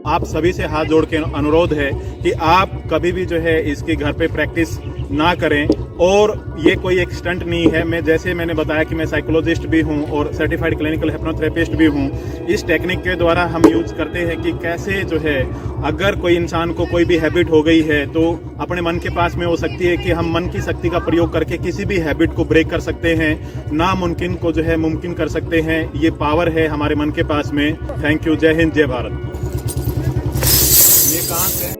आप सभी से हाथ जोड़ के अनुरोध है कि आप कभी भी जो है इसकी घर पे प्रैक्टिस ना करें। और ये कोई एक स्टंट नहीं है। मैंने बताया कि मैं साइकोलॉजिस्ट भी हूँ और सर्टिफाइड क्लिनिकल हिप्नोथेरेपिस्ट भी हूँ। इस टेक्निक के द्वारा हम यूज करते हैं कि कैसे जो है अगर कोई इंसान को कोई भी हैबिट हो गई है तो अपने मन के पास में हो सकती है कि हम मन की शक्ति का प्रयोग करके किसी भी हैबिट को ब्रेक कर सकते हैं, नामुमकिन को जो है मुमकिन कर सकते हैं। ये पावर है हमारे मन के पास में। Thank you. जय हिंद, जय भारत। ये कहाँ से?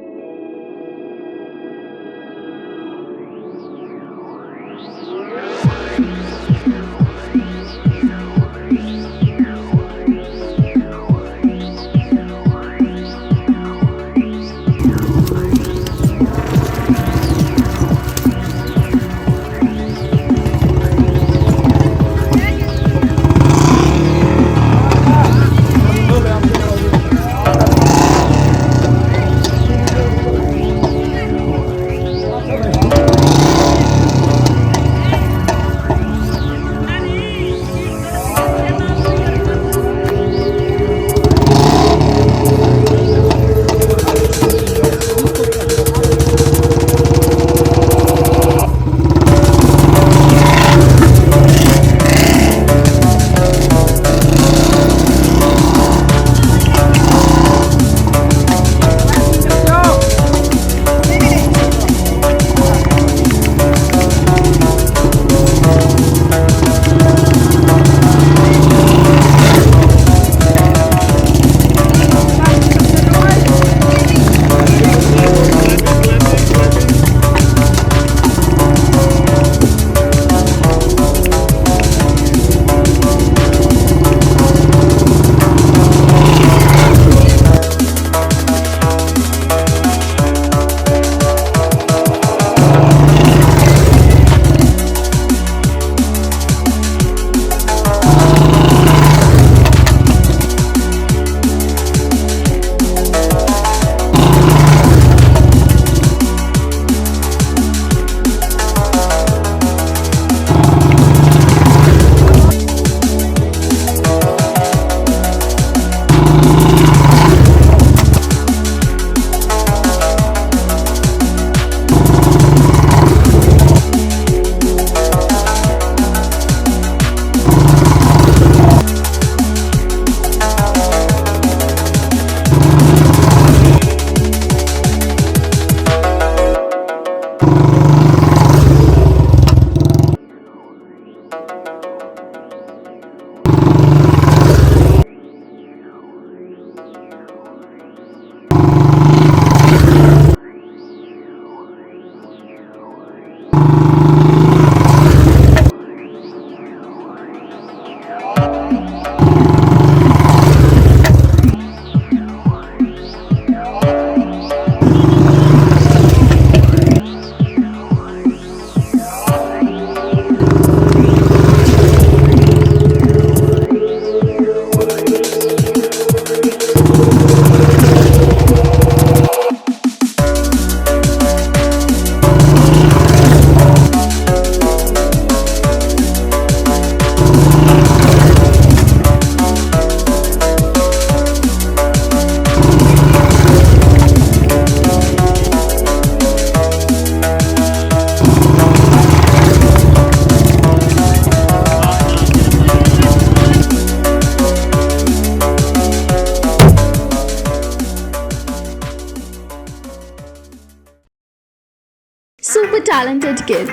Super Talented Kid,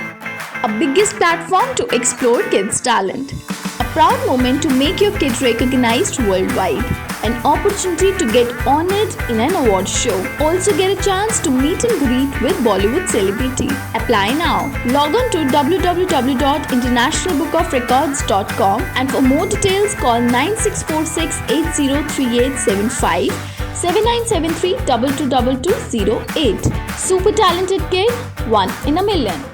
a biggest platform to explore kids' talent. A proud moment to make your kid recognized worldwide. An opportunity to get honored in an award show. Also get a chance to meet and greet with Bollywood celebrity. Apply now. Log on to www.internationalbookofrecords.com and for more details call 9646803875 7973 222208. Super Talented Kid, one in a million.